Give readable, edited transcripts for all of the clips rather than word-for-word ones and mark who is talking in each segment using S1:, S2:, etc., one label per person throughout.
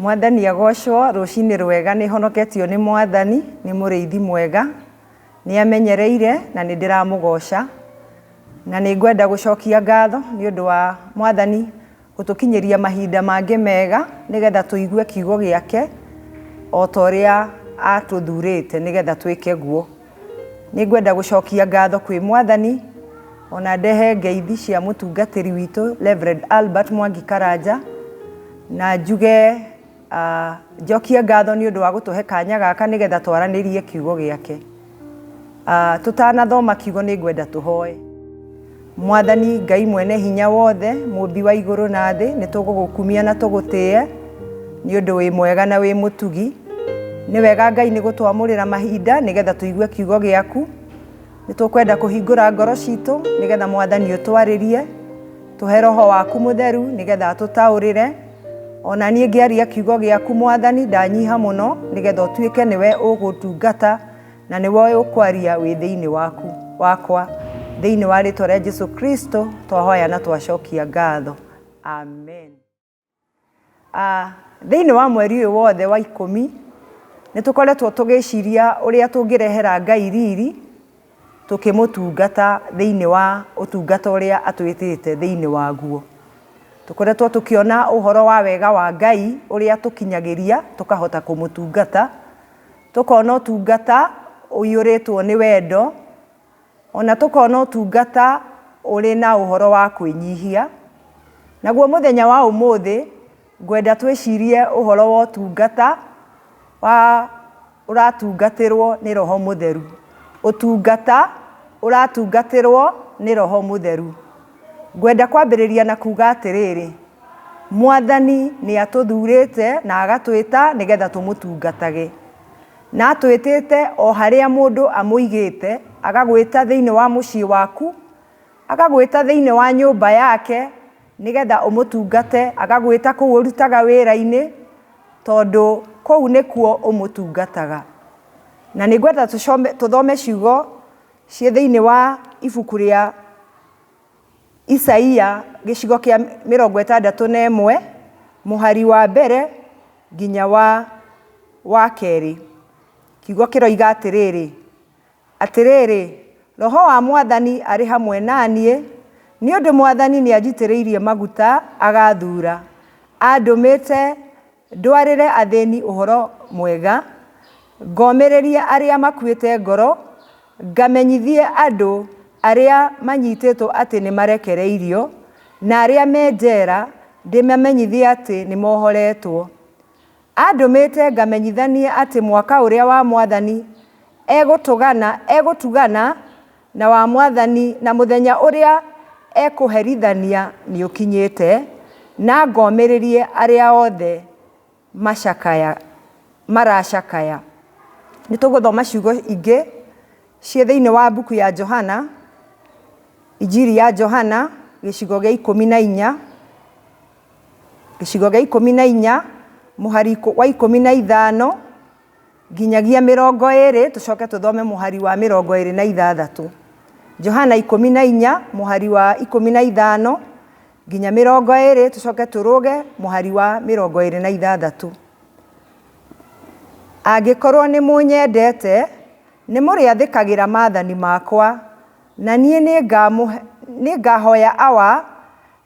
S1: Mwathani agocwo, rucini rwega ni honoketio ni Mwathani, ni muriithi mwega, ni amenyereire na ni ndiramugoca, na ni ngwenda gucokia ngatho ni undu wa Mwathani gutukinyiria mahinda mangi mega nigetha tuigue kiugo giake o toria atuthurite nigetha twike guo. Ni ngwenda gucokia ngatho kwi Mwathani ona ndehe ngeithi cia mutungatiri witu Reverend Albert Mwangi Karanja, na njuge njokia ngatho ni undu wa gutuhe kanya gaka nigetha twaranirie kiugo giake. Tutanathoma kiugo ni ngwenda tuhoe. Mwathani Ngai mwene hinya wothe, mumbi wa iguru na thi, ni tugugukumia na tugutie ni undu wi mwega na wi mutugi. Ni wega Ngai ni gutwamurira mahinda nigetha tuigue kiugo giaku. Ni tukwenda kuhingura ngoro citu nigetha Mwathani utwaririe, tuhe roho waku mutheru nigetha atutaurire. Ona nie ngiaria kiugo giaku Mwathani ndanyiha muno nigetha utuike niwe ugutungata na niwe ukwaria wi thiini waku wakwa, thiini wa ritwa ria Jesu Kristo twahoya na twacokia ngatho. Amen. Thiini wa mweri uyu wothe wa 10 ni tukoretwo tugiciria uria tungirehera Ngai riri tukimutungata thiini wa utungata uria atwitite thiini waguo. Tukoretwo tukiona uhoro wa wega wa Ngai uria tukinyagiria tukahota kumutungata, tukona utungata uyuritwo ni wendo, ona tukona utungata uri na uhoro wa kwinyihia. Naguo muthenya wa umuthi ngwenda twicirie uhoro wa utungata wa uratungatirwo ni Roho Mutheru. Utungata uratungatirwo ni Roho Mutheru. Ngwenda kwambiriria na kuga atiriri, Mwathani ni atuthurite na agatwita nigetha tumutungatage. Na atwitite o haria mundu amuigite, agagwita thiini wa mucii waku, agagwita thiini wa nyumba yake nigetha umutungate, agagwita kuu urutaga wira-ini tondu kou nikuo umutungataga. Na ni ngwenda tuthome ciugo cie thiini wa ibuku ria Isaia gicigo kia 61 muhari wa mbere nginya wa keri. Kiugo kiroiga atiriri, Roho wa Mwathani ari hamwe nanie, ni undu Mwathani ni anjitiriirie maguta agathura, andumite ndwarire athini uhoro mwega, ngomiririe aria makuite ngoro, ngamenyithie andu aria manyititwo ati ni marekereirio, na aria menjera ndimamenyithie ati ni mohoretwo. Andumite ngamenyithanie ati mwaka uria wa Mwathani egutugana na wa Mwathani, na muthenya uria ekuherithania ni ukinyite, na ngomiririe aria othe maracakaya. Ni tuguthoma ciugo ingi cie thiini wa buku ya Johana, Injiri ya Johana gicigo gia 14, gicigo gia 14 muhari wa 15 nginyagia 20. Tucoke tuthome muhari wa 26. Johana 14 muhari wa 15 nginya 20. Tucoke turuge muhari wa 26. Angikorwo ni munyendete ni muriathikagira maathani makwa, na nie ni ngahoya awa,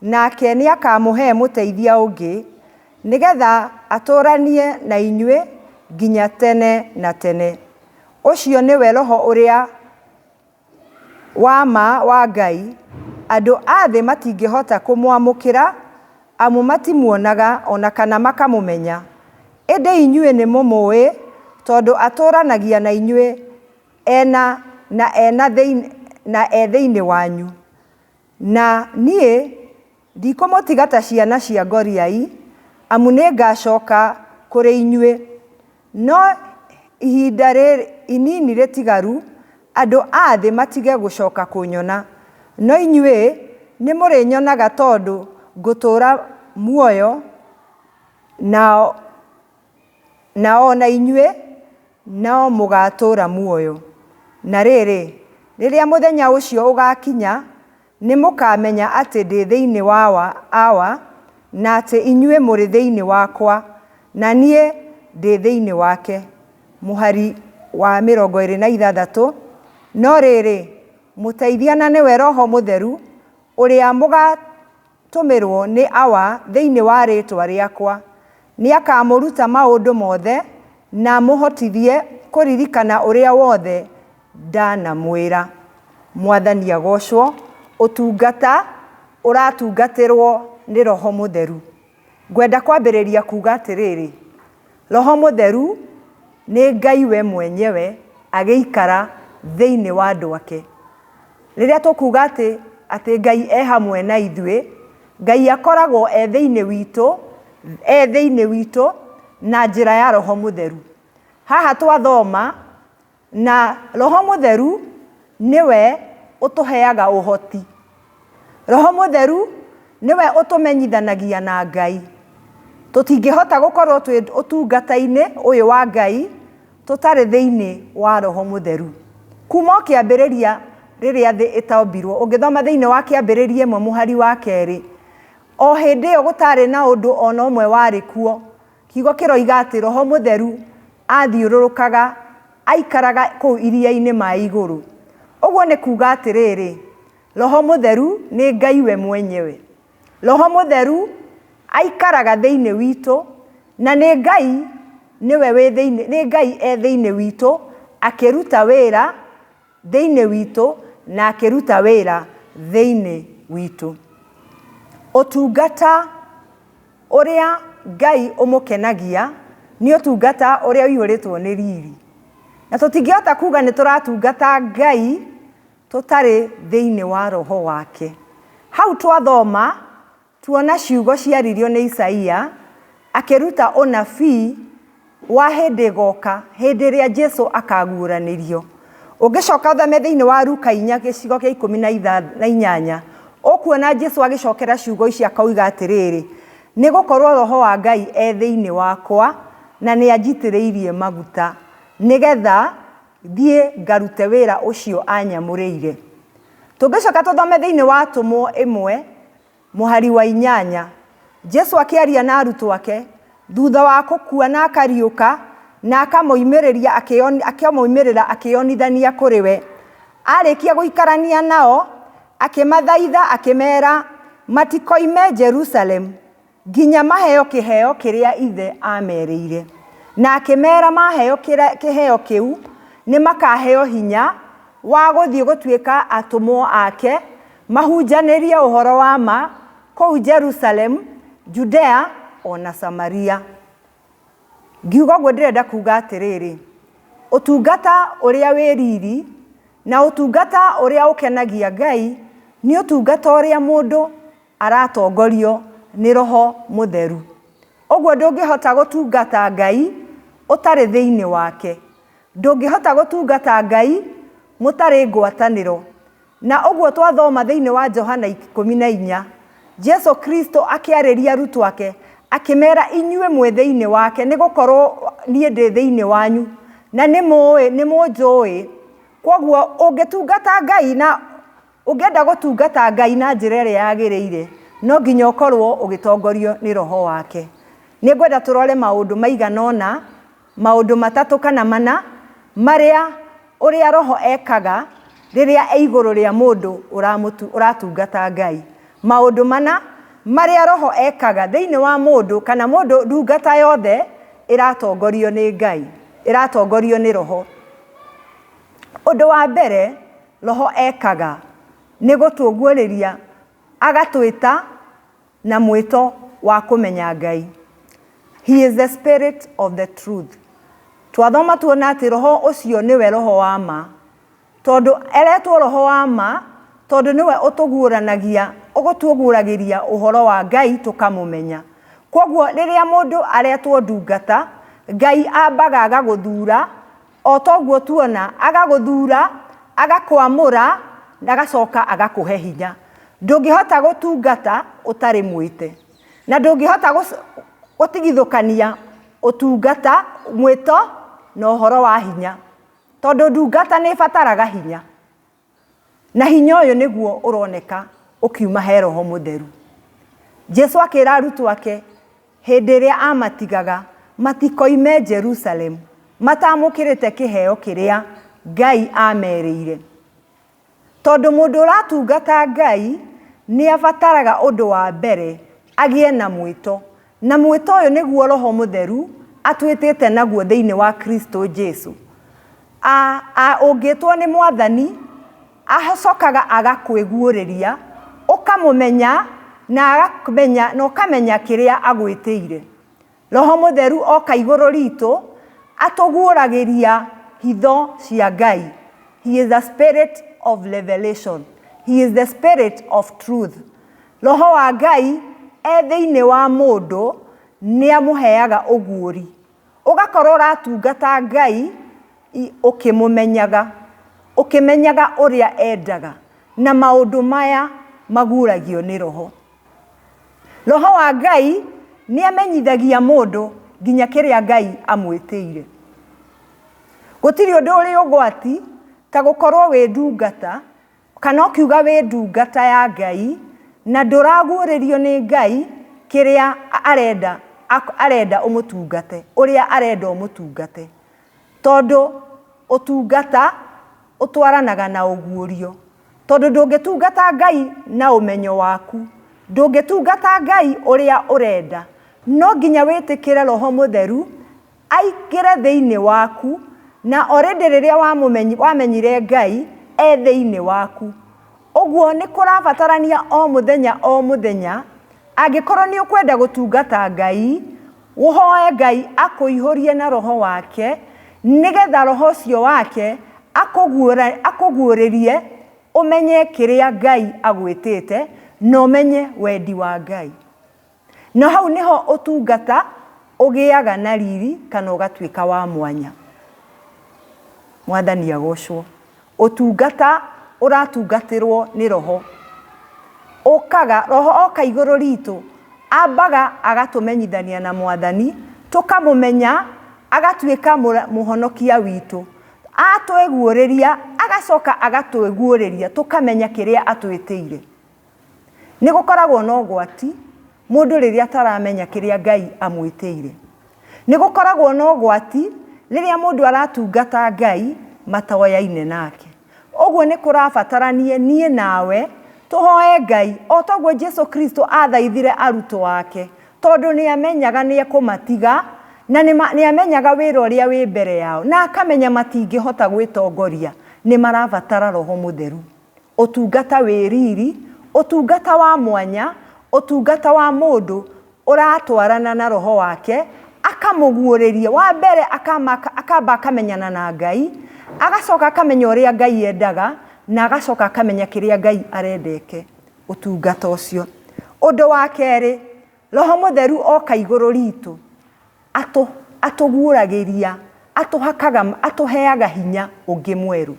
S1: nake ni akamuhe muteithia ungi nigetha aturanie na inyue nginya tene na tene. Ucio niwe Roho uria wa Ngai. Andu athi matingihota kumwamukira amu matimuonaga ona kana makamumenya, ende inyue ni mumui tondu aturanagia na inyue ena thiini wanyu. Na nie ndikumutiga ta ciana cia ngoriai, amu ni ngacoka kuri inyue. No ihinda inini ritigaru andu athi matige gucoka kunyona, no inyue ni murinyonaga tondu ngutura muoyo, na ona inyue no mugatura muoyo. Na riria muthenya ucio ugakinya, ni mukamenya ati ndi thiini awa, na ati inyue muri thiini wakwa, na niĩ ndĩ thĩinĩ wake. Mũhari wa 26. No rĩrĩ, mũteithia na nĩwe Roho Mũtheru, ũrĩa mũgatũmĩrwo nĩ awa thĩinĩ wa rĩĩtwa rĩakwa, nĩakamũruta maũndũ mothe na mũhotithie kũririkana ũrĩa wothe ndanamwĩra. Mwathani agocwo. Ũtungata ũratungatĩrwo nĩ Roho Mũtheru. Ngwenda kwambĩrĩria kuuga atĩrĩrĩ, Roho Mũtheru nĩ Ngai we mwenyewe agĩikara thĩinĩ wa andũ ake. Rĩrĩa tũkuga atĩ Ngai e hamwe na ithuĩ, Ngai akoragwo e thĩinĩ witũ na njĩra ya Roho Mũtheru. Haha twathoma na Roho Mũtheru niwe ũtũheaga ũhoti. Roho Mũtheru niwe ũtũmenyithanagia na Ngai. Tũtingĩhota gũkorwo twĩ ũtungata-inĩ ũyũ wa Ngai tũtarĩ thĩinĩ wa Roho Mũtheru. Kuma kĩambĩrĩria rĩrĩa thĩ ĩtombirwo, ũngĩthoma thĩinĩ wa kĩambĩrĩria 1 mũhari wa 2, o hĩndĩ ĩyo gũtarĩ na ũndũ ona ũmwe warĩ kuo. Kiugo kĩroiga atĩ Roho Mũtheru athiũrũrũkaga aikaraga kũu iria-inĩ ma igũrũ. Ũguo nĩ kuuga atĩrĩrĩ, Roho Mũtheru nĩ Ngai we mwenyewe. Roho Mũtheru aikaraga thĩinĩ witũ na nĩ Ngai nĩ Ngai e thĩinĩ witũ akĩruta wĩra thĩinĩ witũ na akĩruta wĩra thĩinĩ witũ. Ũtungata ũrĩa Ngai ũmũkenagia nĩ ũtungata ũrĩa ũiyũrĩtwo nĩ riri. Na tũtingĩhota kuuga nĩ tũratungata Ngai tũtarĩ thĩinĩ wa Roho wake. Hau twathoma tuona ciugo ciaririo nĩ Isaia akĩruta ũnabii wa hĩndĩ goka, hĩndĩ ĩrĩa Jesũ akaguũranĩrio. Ũngĩcoka ũthome thĩinĩ wa Luka 4 gĩcigo kĩa 18, ũkuona Jesũ agĩcokera ciugo ici akoiga atĩrĩrĩ, nĩ gũkorwo Roho wa Ngai e thĩinĩ wakwa na nĩ anjitĩrĩirie maguta nĩgetha thiĩ ngarute wĩra ũcio anyamũrĩire. Tũngĩcoka tũthome thĩinĩ wa Atũmwo 1 mũhari wa 8, Jesũ akĩaria na arutwo ake thutha wa gũkua na akariũka na akamoimĩrĩra akĩonithania kũrĩ we. Arĩkia gũikarania nao akĩmathaitha akĩmera matikoime Jerusalem nginya maheo kĩheo kĩrĩa ithe amerĩire. Na akĩmera maheo kĩheo kĩu nĩ makaheo hinya wa gũthiĩ gũtuĩka atũmwo ake, mahunjanĩrie ũhoro wa ma kũu Jerusalem, Judea ona Samaria. Ngiuga ũguo ndĩrenda kuuga atĩrĩrĩ, ũtungata ũrĩa wĩ riri na ũtungata ũrĩa ũkenagia Ngai nĩ ũtungata ũrĩa mũndũ aratongorio nĩ Roho Mũtheru. Ũguo ndũngĩhota gũtungata Ngai ũtarĩ thĩinĩ wake. Ndũngĩhota gũtungata Ngai mũtarĩ ngwatanĩro. Na ũguo twathoma thĩinĩ wa Johana 14, Jesũ Kristo akĩarĩria arutwo ake akĩmera inyuĩ mwĩ thĩinĩ wake nĩ gũkorwo niĩ ndĩ thĩinĩ wanyu na nĩ mũnjũĩ. Koguo ũngĩtungata Ngai na ũngĩenda gũtungata Ngai na njĩra ĩrĩa yagĩrĩire, no nginya ũkorwo ũgĩtongorio nĩ Roho wake. Nĩ ngwenda tũrore maũndũ maigana ũna, maũndũ 3 kana 4 marĩa ũrĩa Roho ekaga rĩrĩa e igũrũ rĩa mũndũ ũratungata Ngai. Maũndũ 4 marĩa Roho ekaga thĩinĩ wa mũndũ kana mũndũ ndungata yothe ĩratongorio nĩ Ngai, ĩratongorio nĩ Roho. Ũndũ wa mbere Roho ekaga nĩ gũtũguũrĩria, agatwĩta na mwĩto wa kũmenya Ngai. He is the spirit of the truth. Twathoma tuona atĩ Roho ũcio nĩwe Roho wa ma. Tondũ eretwo Roho wa ma tondũ nĩwe ũtũguũranagia, ũgũtuguũragĩria ũhoro wa Ngai tũkamũmenya. Koguo rĩrĩa mũndũ aretwo ndungata, Ngai ambaga agagũthura, o toguo tuona agagũthura, agakwamũra, agacoka agakũhe hinya. Ndũngĩhota gũtungata ũtarĩ mwĩte. Na ndũngĩhota gũtigithũkania ũtungata, mwĩto na ũhoro wa hinya. Tondũ ndungata nĩ ĩbataraga hinya. Na hinya ũyũ nĩguo ũroneka ũkiuma he Roho Mũtheru. Jesũ akĩra arutwo ake hĩndĩ ĩrĩa amatigaga matikoime Jerusalem matamũkĩrĩte kĩheo kĩrĩa Ngai ameriire. Tondũ mũndũ ũratungata Ngai nĩ abataraga ũndũ wa mbere agĩe na mwĩto. Na mwĩto ũyũ nĩguo Roho Mũtheru atwĩtĩte naguo thĩinĩ wa Kristo Jesu. Ũngĩtwo nĩ Mwathani acokaga agakwĩguũrĩria, ũkamũmenya na ũkamenya kĩrĩa agwĩtĩire. Roho Mũtheru oka igũrũ ritũ atũguũragĩria hitho cia Ngai. He is the spirit of revelation. He is the spirit of truth. Roho wa Ngai thĩinĩ wa mũndũ nĩ amũheaga ũguũri. Ũgakorwo ũratungata Ngai ũkĩmũmenyaga ũrĩa endaga, na maũndũ maya maguũragio nĩ Roho. Roho wa Ngai nĩ amenyithagia mũndũ nginya kĩrĩa Ngai amwĩtĩire. Gũtirĩ ũndũ ũrĩ ũgwati ta gũkorwo wĩ ndungata, kana ũkiuga wĩ ndungata ya Ngai na ndũraguũrĩrio nĩ Ngai kĩrĩa arenda ũmũtungate, ũrĩa arenda ũmũtungate. Tondũ ũtungata ũtwaranaga na ũguũrio. Tondũ ndũngĩtungata Ngai na ũmenyo waku, ndũngĩtungata Ngai ũrĩa ũrenda, no nginya wĩtĩkĩre Roho Mũtheru aingĩre thĩinĩ waku, na already rĩrĩa wamenyire Ngai thĩinĩ waku. Ũguo nĩ kũrabatarania o mũthenya angĩkorwo nĩ ũkwenda gũtungata Ngai, ũhoe Ngai akũihũrie na Roho wake, nĩgetha Roho ũcio wake akũguũrĩrie ũmenye kĩrĩa Ngai agwĩtĩte na ũmenye wendi wa Ngai. Na hau nĩho ũtungata ũgĩaga na riri kana ũgatuĩka wa mwanya. Mwathani agocwo. Ũtungata ũratungatĩrwo nĩ Roho. Roho oka igũrũ ritũ ambaga agatũmenyithania na Mwathani, tũkamũmenya, agatuĩka mũhonokia witũ. Atwĩguũrĩria agacoka agatwĩguũrĩria, tũkamenya kĩrĩa atwĩtĩire. Nĩ gũkoragwo na ũgwati mũndũ rĩrĩa ataramenya kĩrĩa Ngai amwĩtĩire. Nĩ gũkoragwo na ũgwati rĩrĩa mũndũ aratungata Ngai matoyaine nake. Ũguo nĩ kũrabataranie niĩ nawe tũhoe Ngai o toguo Jesu Kristo athaithire arutwo ake, tondũ nĩ amenyaga nĩ ekũmatiga na nĩ amenyaga wĩra ũrĩa wĩ mbere yao, na akamenya matingĩhota gwĩtongoria, nĩ marabatara Roho Mũtheru. Ũtungata wĩ riri, ũtungata wa mwanya, ũtungata wa mũndũ ũratwarana na Roho wake, akamũguũrĩria. Wa mbere akamba akamenyana na Ngai, agacoka akamenya ũrĩa Ngai endaga, na agacoka akamenya kĩrĩa Ngai arendeke ũtungata ũcio. Ũndũ wa kerĩ, Roho Mũtheru oka igũrũ ritũ atũguũragĩria, atũheaga hinya ũngĩ mwerũ.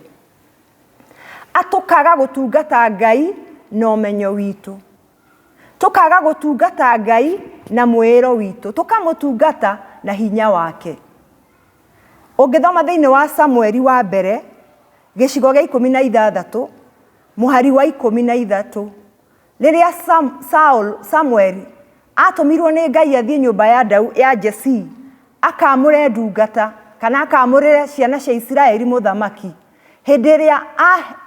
S1: Atũkaga gũtungata Ngai na ũmenyo witũ, tũkaga gũtungata Ngai na mwĩro witũ, tũkamũtungata na hinya wake. Ũngĩthoma thĩinĩ wa Samueli wa mbere gĩcigo gĩa 16 mũhari wa 13, rĩrĩa Samueli atũmirwo nĩ Ngai athiĩ nyũmba ya Jesse akamũre ndungata kana akamũrĩre ciana cia Isiraeli mũthamaki. Hĩndĩ ĩrĩa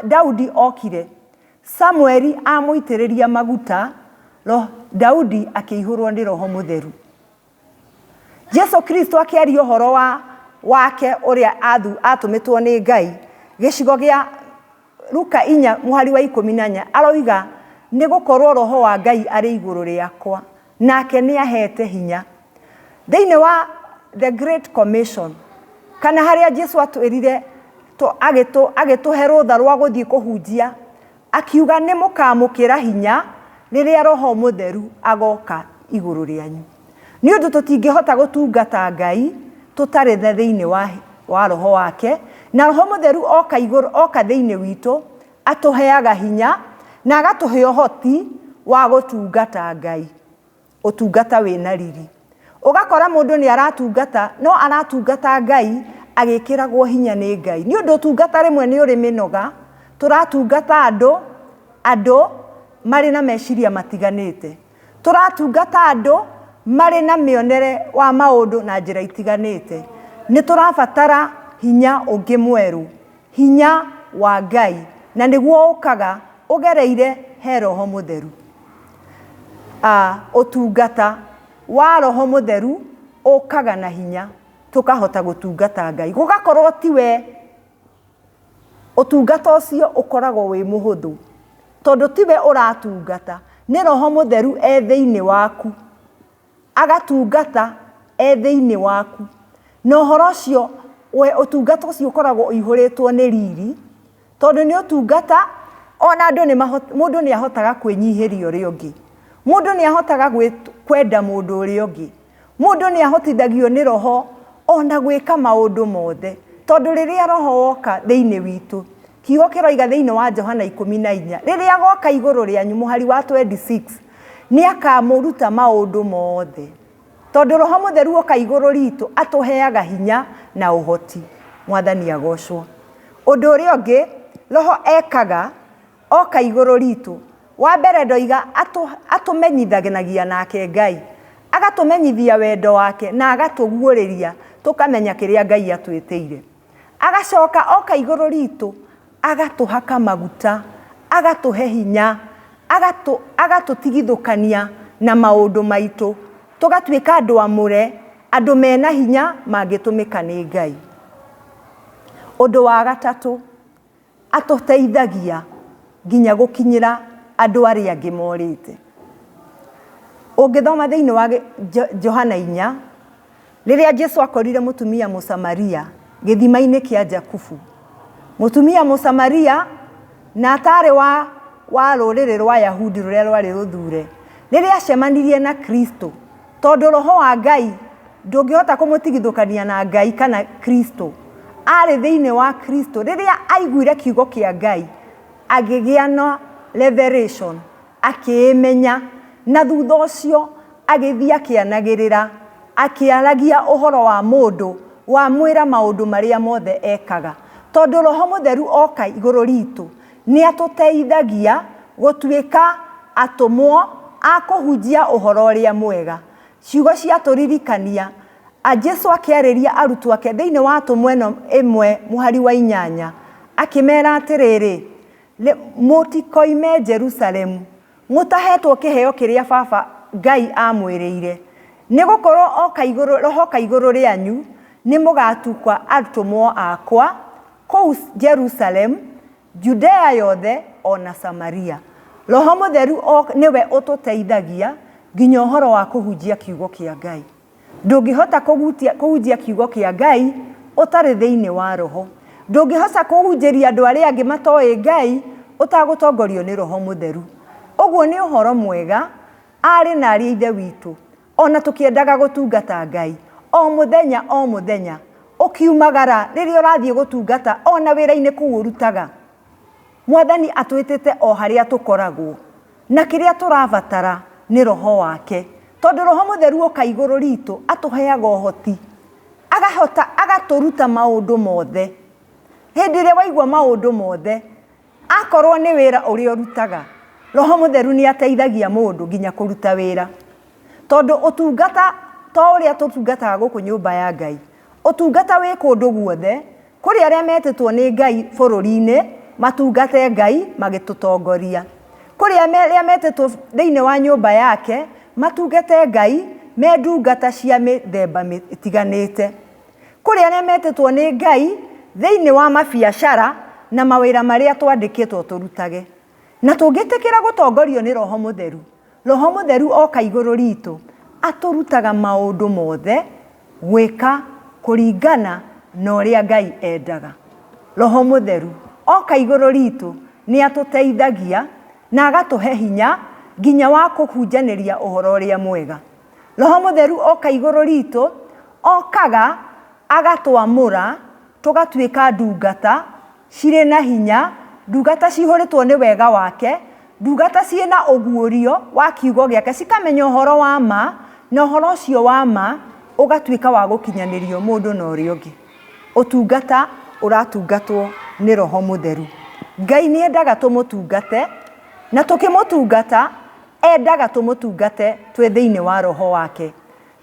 S1: Daudi okire, Samueli amũitĩrĩria maguta, Daudi akĩihũrwo nĩ Roho Mũtheru. Jesu Kristo akĩaria ũhoro wake ũrĩa atũmĩtwo nĩ Ngai gĩcigo gĩa Luka 4 mũhari wa 14, aroiga nĩ gũkorwo Roho wa Ngai arĩ igũrũ rĩakwa, nake nĩ ahete hinya. Thĩinĩ wa the Great Commission, kana harĩa Jesu atwĩrire agĩtũhe rũtha rwa gũthiĩ kũhunjia, akiuga nĩ mũkamũkĩra hinya rĩrĩa Roho Mũtheru agoka igũrũ rĩanyu. Nĩ ũndũ tũtingĩhota gũtungata Ngai tũtarĩ thĩinĩ wa Roho wake, na Roho Mũtheru oka thĩinĩ witũ atũheaga hinya na agatũhe ũhoti wa gũtungata Ngai, ũtungata wĩna riri. Ũgakora mũndũ nĩ aratungata, no aratungata Ngai agĩkĩragwo hinya nĩ Ngai. Nĩ ũndũ ũtungata rĩmwe nĩ ũrĩ mĩnoga, tũratungata andũ marĩ na meciria matiganĩte. Tũratungata andũ marĩ na mĩonere wa maũndũ na njĩra itiganĩte. Nĩ tũrabatara hinya ũngĩ mwerũ, hinya wa Ngai, na nĩguo ũkaga ũgereire he Roho Mũtheru. Ũtungata wa Roho Mũtheru ũkaga na hinya, tũkahota gũtungata Ngai. Gũgakorwo tiwe ũtungata ũcio ũkoragwo wĩ mũhũthũ, tondũ tiwe ũratungata, nĩ Roho Mũtheru thĩinĩ waku, agatungata thĩinĩ waku. Na ũhoro ũcio ũtungata ũcio ũkoragwo ũihũrĩtwo nĩ riri, tondũ nĩ ũtungata ona mũndũ nĩ ahotaga kwĩnyihĩria ũrĩa ũngĩ, mũndũ nĩ ahotaga kwenda mũndũ ũrĩa ũngĩ, mũndũ nĩ ahotithagio nĩ Roho ona gwĩka maũndũ mothe, tondũ rĩrĩa Roho woka thĩinĩ witũ, kiugo kĩroiga thĩinĩ wa Johana 14, rĩrĩa goka igũrũ rĩanyu mũhari wa 26, nĩ akamũruta maũndũ mothe, tondũ Roho Mũtheru oka igũrũ ritũ atũheaga hinya na ũhoti. Mwathani agocwo. Ũndũ ũrĩa ũngĩ Roho ekaga oka igũrũ ritũ, wa mbere ndoiga atũmenyithanagia nake Ngai, agatũmenyithia wendo wake na agatũguũrĩria tũkamenya kĩrĩa Ngai atwĩtĩire. Agacoka oka igũrũ ritũ agatũhaka maguta, agatũhe hinya, agatũtigithũkania na maũndũ maitũ, tũgatuĩka andũ amũre, andũ mena hinya mangĩtũmĩka nĩ Ngai. Ũndũ wa gatatũ, atũteithagia nginya gũkinyĩra andũ arĩa angĩ morĩte. Ũngĩthoma thĩinĩ wa Johana 4, rĩrĩa Jesũ akorire mũtumia Mũsamaria gĩthima-inĩ kĩa Jakubu, mũtumia Mũsamaria na atarĩ wa rũrĩrĩ rwa Yahudi rũrĩa rwarĩ rũthure, rĩrĩa acemanirie na Kristo, tondũ Roho wa Ngai ndũngĩhota kũmũtigithũkania na Ngai kana Kristo, arĩ thĩinĩ wa Kristo, rĩrĩa aiguire kiugo kĩa Ngai agĩgĩa na revelation, akĩmenya, na thutha ũcio agĩthiĩ akĩanagĩrĩra, akĩaragia ũhoro wa mũndũ, wa mwĩra maũndũ marĩa mothe ekaga, tondũ Roho Mũtheru oka igũrũ ritũ nĩ atũteithagia gũtuĩka atũmwo a kũhunjia ũhoro ũrĩa mwega. Ciugo ciatũririkania Jesũ akĩarĩria arutwo ake thĩinĩ wa Atũmwo 1 mũhari wa 8, akĩmera atĩrĩrĩ, mũtikoime Jerusalemu mũtahetwo kĩheo kĩrĩa Baba Ngai amwĩrĩire, nĩ gũkorwo Roho oka igũrũ rĩanyu nĩ mũgatukwa atũmwo akwa kũu Jerusalemu, Judea yothe ona Samaria. Roho Mũtheru nĩwe ũtũteithagia nginya ũhoro wa kũhunjia kiugo kĩa Ngai. Ndũngĩhota kũhunjia kiugo kĩa Ngai ũtarĩ thĩinĩ wa Roho. Ndũngĩhota kũhunjĩria andũ arĩa angĩ matoĩ Ngai ũtagũtongorio nĩ Roho Mũtheru. Ũguo nĩ ũhoro mwega arĩ na ariũ ithe witũ, ona tũkĩendaga gũtungata Ngai o mũthenya ũkiumagara rĩrĩa ũrathiĩ gũtungata ona wĩra-inĩ kũu ũrutaga. Mwathani atwĩtĩte o harĩa tũkoragwo, na kĩrĩa tũrabatara nĩ Roho wake, tondũ Roho Mũtheru oka igũrũ ritũ atũheaga ũhoti, agatũruta maũndũ mothe. Hĩndĩ ĩrĩa waigua maũndũ mothe, akorwo nĩ wĩra ũrĩa ũrutaga, Roho Mũtheru nĩ ateithagia mũndũ nginya kũruta wĩra, tondũ ũtungata to ũrĩa tũtungataga gũkũ nyũmba ya Ngai, ũtungata wĩ kũndũ guothe, kũrĩ arĩa metĩtwo nĩ Ngai bũrũri-inĩ matungate Ngai magĩtũtongoria, kũrĩ arĩa metĩtwo thĩinĩ wa nyũmba yake matungate Ngai me ndungata cia mĩthemba ĩtiganĩte, kũrĩ arĩa metĩtwo nĩ Ngai thĩinĩ wa mabiacara na mawĩra marĩa twandĩkĩtwo tũrutage. Na tũngĩtĩkĩra gũtongorio nĩ Roho Mũtheru, Roho Mũtheru oka igũrũ ritũ atũrutaga maũndũ mothe gwĩka kũringana na ũrĩa Ngai endaga. Roho Mũtheru oka igũrũ ritũ nĩ atũteithagia na agatũhe hinya nginya wa kũhunjanĩria ũhoro ũrĩa mwega. Roho Mũtheru oka igũrũ ritũ okaga agatwamũra tũgatuĩka ndungata cirĩ na hinya, ndungata cihũrĩtwo nĩ wega wake, ndungata ciĩna ũguũrio wa kiugo gĩake, cikamenya ũhoro wa ma, na ũhoro ũcio wa ma ũgatuĩka wa gũkinyanĩrio mũndũ na ũrĩa ũngĩ. Ũtungata ũratungatwo nĩ Roho Mũtheru. Ngai nĩ endaga tũmũtungate, na tũkĩmũtungata endaga tumutungate twe thiini wa roho wake.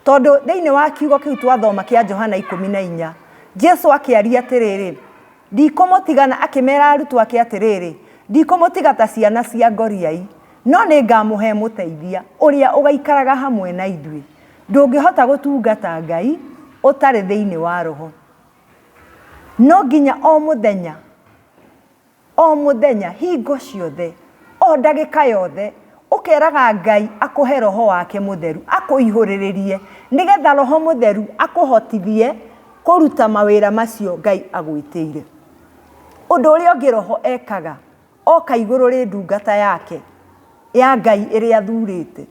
S1: Tondu thiini wa kiugo kiu twathoma kia Johana 14 Jesu akiaria atiriri, ndikumũtigana, akimera arutwo ake atiriri, ndikumũtiga ta ciana cia ngoriai, no ningamuhe mũteithia uria ugaikaraga hamwe na ithuĩ. Ndũngĩhota gũtungata Ngai ũtarĩ thĩinĩ wa roho. No nginya o mũthenya hingo ciothe, o ndagĩka yothe ukeraga Ngai akuhe roho wake mutheru, akuihũrĩrĩrie nigetha roho mutheru akuhotithie kuruta mawĩra macio Ngai agwĩtĩire. Ũndũ ũrĩa ũngĩ roho ekaga, oka igũrũ rĩ ndungata yake ya Ngai ĩrĩa athurĩte,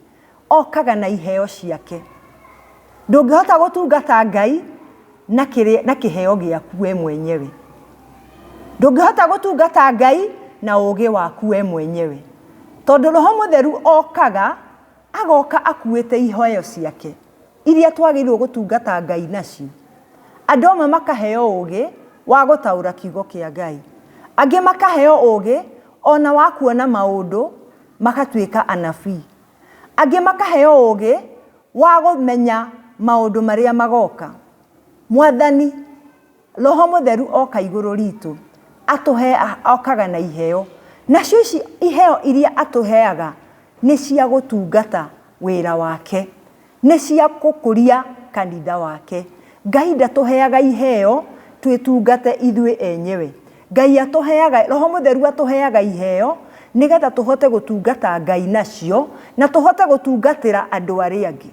S1: okaga na iheo ciake. Ndũngĩhota gũtungata Ngai na kĩheo gĩaku we mwenyewe. Ndũngĩhota gũtungata Ngai na ũũgĩ waku we mwenyewe. Tondu roho mutheru okaga, agoka akuĩte iheo ciake iria twagĩrĩirwo gũtungata Ngai nacio. Andũ amwe makaheo ũũgĩ wa gũtaũra kiugo kĩa Ngai, angĩ makaheo ũũgĩ ona wa kuona maũndũ makatuĩka anabii, angĩ makaheo ũũgĩ wa gũmenya maũndũ marĩa magoka. Mwathani roho mutheru oka igũrũ ritũ, okaga na iheo. Nacio ici iheo iria atuheaga nĩ cia gũtungata wĩra wake, nĩ cia gũkũria kanitha wake. Ngai ndatuheaga iheo twĩtungate ithuĩ enyewe. Ngai atuheaga, roho mutheru atuheaga iheo nigetha tuhote gũtungata Ngai nacio na tuhote gũtungatĩra andũ arĩa angĩ.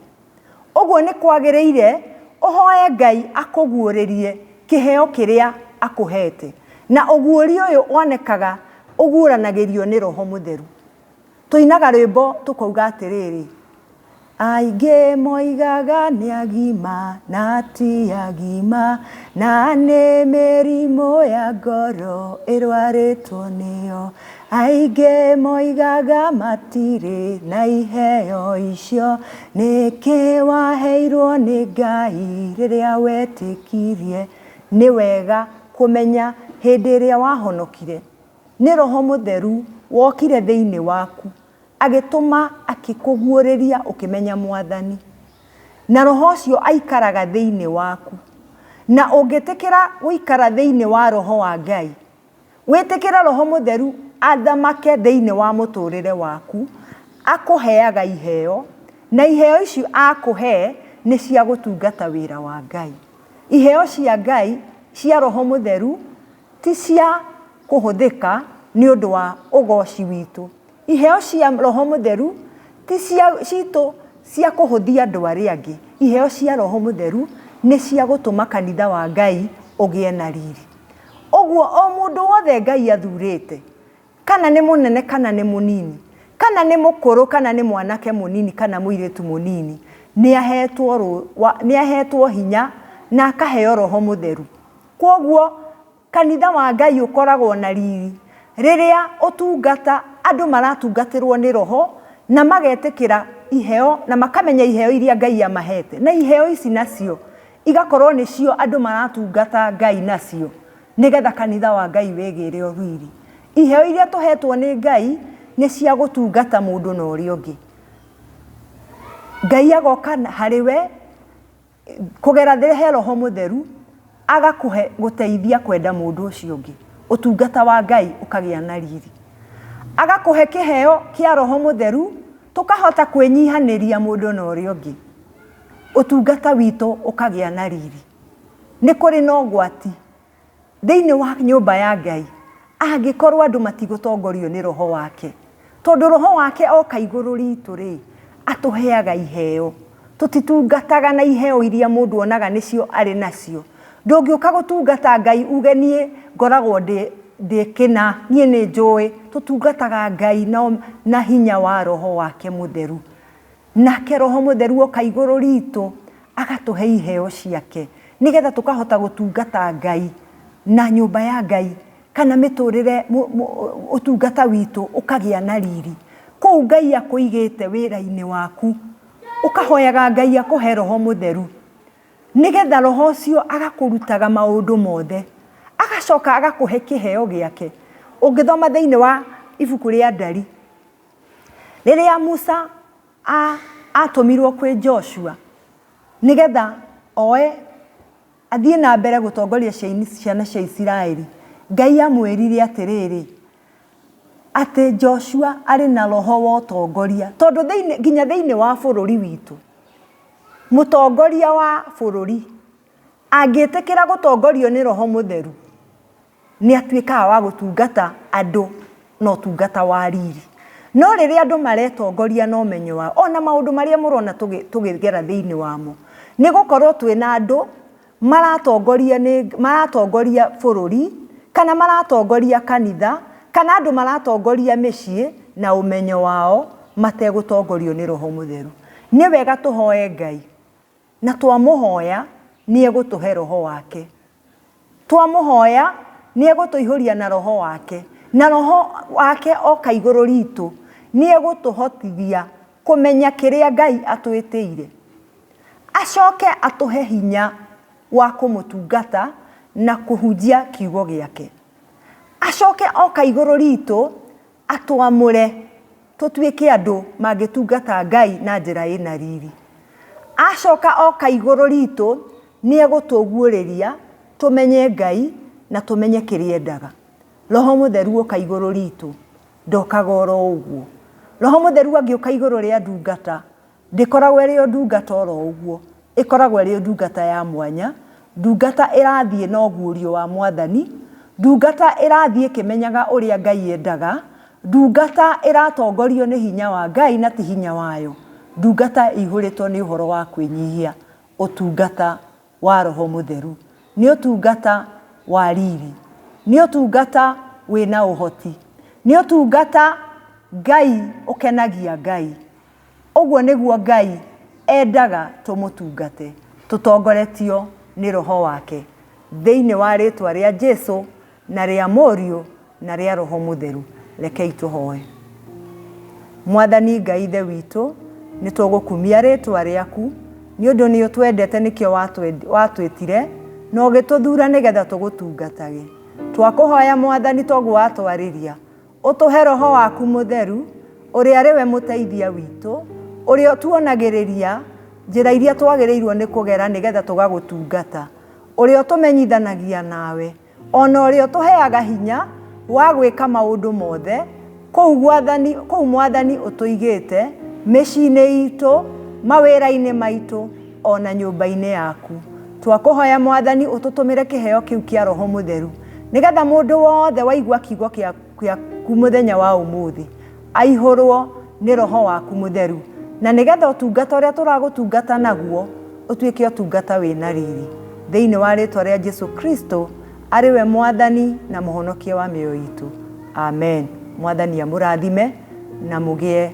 S1: Ũguo nĩ kwagĩrĩire ũhoe Ngai akũguũrĩrie kĩheo kĩrĩa akũhete, na ũguũrio ũyũ wonekaga ũguũranagĩrio nĩ roho mutheru. Tuinaga rwĩmbo tukauga atĩrĩrĩ, aingĩ moigaga nĩ agima na ti agima, na nĩ mĩrimũ ya ngoro ĩrwarĩtwo nĩyo. Aingĩ moigaga matirĩ na iheo icio, nĩkĩ waheirwo nĩ Ngai rĩrĩa wetĩkirie. Nĩ wega kũmenya hĩndĩ ĩrĩa wahonokire nĩ roho mutheru wokire thĩinĩ waku agĩtũma akĩkũguũrĩria ũkĩmenya Mwathani, na roho ũcio aikaraga thĩinĩ waku. Na ũngĩtĩkĩra gũikara thĩinĩ wa roho wa Ngai, wĩtĩkĩra roho mutheru athamake thĩinĩ wa mũtũrĩre waku, akũheaga iheo, na iheo icio akũhe nĩ cia gũtungata wĩra wa Ngai. Iheo cia Ngai cia roho mutheru ti cia kũhũthĩka nĩ ũndũ wa ũgoci witũ. Iheo cia roho mutheru ti citũ cia kũhũthia andũ arĩa angĩ. Iheo cia roho mutheru nĩ cia gũtũma kanitha wa Ngai ũgĩe na riri. Ũguo o mũndũ wothe Ngai athurĩte, kana nĩ mũnene kana nĩ mũnini, kana nĩ mũkũrũ kana nĩ mwanake mũnini kana mũirĩtu mũnini, nĩ ahetwo hinya na akaheo roho mutheru. Kwoguo kanitha wa Ngai ũkoragwo na riri rĩrĩa ũtungata, andũ maratungatĩrwo nĩ roho na magetĩkĩra iheo na makamenya iheo iria Ngai amahete, na iheo ici nacio igakorwo nĩcio andũ maratungata Ngai nacio nigetha kanitha wa Ngai wĩgĩre riri. Iheo iria tũhetwo nĩ Ngai nĩ cia gũtungata mũndũ na ũrĩa ũngĩ. Ngai agoka harĩ we kũgera thĩhe roho mutheru, agakũhe gũteithia kwenda mũndũ ũcio ũngĩ. Ũtungata wa Ngai ũkagĩa na riri. Agakũhe kĩheo kĩa roho mutheru, tũkahota kwĩnyihanĩria mũndũ na ũrĩa ũngĩ. Ũtungata witũ ũkagĩa na riri. Nĩ kũrĩ na ũgwati thĩinĩ wa nyũmba ya Ngai angĩkorwo andũ matigũtongorio nĩ roho wake. Tondũ roho wake oka igũrũ ritũ rĩ, atũheaga iheo. Tũtitungataga na iheo iria mũndũ onaga nĩcio arĩ nacio. Ndũngĩũka gũtungata Ngai uge niĩ ngoragwo ndĩkĩna, niĩ nĩ njũĩ. Tũtungataga Ngai na hinya wa roho wake mutheru. Nake roho mutheru oka igũrũ ritũ agatũhe iheo ciake nigetha tũkahota gũtungata Ngai na nyũmba ya Ngai, kana mĩtũrĩre ũtungata witũ ũkagĩa na riri. Kũu Ngai akũigĩte wĩra-inĩ waku, ũkahoyaga Ngai akũhe roho mutheru nigetha roho ũcio agakũrutaga maũndũ mothe, agacoka agakũhe kĩheo gĩake. Ũngĩthoma thĩinĩ wa ibuku rĩa Ndari Rĩrĩa Musa atũmirwo kwĩ Joshua nĩgetha oe athiĩ na mbere gũtongoria ciana cia Isiraeli, Ngai amwĩrire atĩrĩrĩ atĩ Joshua arĩ na roho wa ũtongoria, tondũ nginya thĩinĩ wa bũrũri witũ mũtongoria wa bũrũri angĩtĩkĩra gũtongorio nĩ Roho Mũtheru nĩ atuĩkaga wa gũtungata andũ na ũtungata wa riri. No rĩrĩa andũ maretongoria na ũmenyo wao, ona maũndũ marĩa mũrona tũgĩgera thĩinĩ wamo, nĩ gũkorwo twĩna andũ maratongoria bũrũri, kana maratongoria kanitha, kana andũ maratongoria mĩciĩ na ũmenyo wao mategũtongorio nĩ Roho Mũtheru. Nĩ wega tũhoe Ngai, na twamũhoya nĩ egũtũhe roho wake. Twamũhoya nĩ egũtũihũria na roho wake, na roho wake oka igũrũ ritũ nĩ egũtũhotithia kũmenya kĩrĩa Ngai atwĩtĩire, acoke atũhe hinya wa kũmũtungata na kũhunjia kiugo gĩake. Acoke oka igũrũ ritũ atwamũre tũtuĩke andũ mangĩtungata Ngai na njĩra ĩna riri. Acoka oka igũrũ ritũ nĩ egũtũguũrĩria tũmenye Ngai na tũmenye kĩrĩa endaga. Roho Mũtheru oka igũrũ ritũ ndokaga oro ũguo. Roho Mũtheru angĩũka igũrũ rĩa ndungata ndĩkoragwo ĩrĩ ndungata oro ũguo, ĩkoragwo ĩrĩ ndungata ya mwanya, ndungata ĩrathiĩ na ũguũrio wa Mwathani, ndungata ĩrathiĩ ĩkĩmenyaga ũrĩa Ngai endaga, ndungata ĩratongorio nĩ hinya wa Ngai na ti hinya wayo, ndungata ĩihũrĩtwo nĩ ũhoro wa kwĩnyihia, ũtungata wa Roho Mũtheru, nĩ ũtungata wa riri, nĩ ũtungata wĩna ũhoti, nĩ ũtungata Ngai ũkenagia Ngai. Ũguo nĩguo Ngai endaga tũmũtungate, tũtongoretio nĩ Roho wake thĩinĩ wa rĩtwa rĩa Jesũ na rĩa Mũriũ na rĩa Roho Mũtheru. Rekei tũhoe. Mwathani Ngai ithe witũ, nĩ tũgũkumia rĩtwa rĩaku nĩ ũndũ nĩ ũtwendete, nĩkĩo watwĩtire na ũgĩtũthura nĩgetha tũgũtungatage. Twakũhoya Mwathani toguo watwarĩria, ũtũhe Roho waku Mũtheru ũrĩa arĩ we mũteithia witũ, ũrĩa tuonagĩrĩria njĩra iria twagĩrĩirwo nĩ kũgera nĩgetha tũgagũtungata, ũrĩa ũtũmenyithanagia nawe, ona ũrĩa ũtũheaga hinya wa gwĩka maũndũ mothe kũu Mwathani ũtũigĩte mĩciĩ-inĩ itũ, mawĩra-inĩ maitũ, ona nyũmba-inĩ yaku. Twakũhoya Mwathani ũtũtũmĩre kĩheo kĩu kĩa Roho Mũtheru nĩgetha mũndũ wothe waigua kiugo gĩaku mũthenya wa ũmũthĩ aihũrwo nĩ Roho waku Mũtheru, na nĩgetha ũtungata ũrĩa tũragũtungata naguo ũtuĩke ũtungata wĩna riri, thĩinĩ wa rĩtwa rĩa Jesũ Kristo arĩ we Mwathani na mũhonokia wa mĩoyo itũ. Amen. Mwathani amũrathime na mũgĩe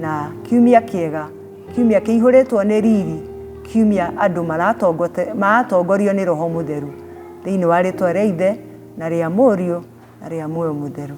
S1: na kiumia kĩega, kiumia kĩihũrĩtwo nĩ riri, kiumia andũ maratongorio nĩ Roho Mũtheru, thĩinĩ wa rĩtwa rĩa Ithe na rĩa Mũriũ na rĩa Muoyo Mũtheru.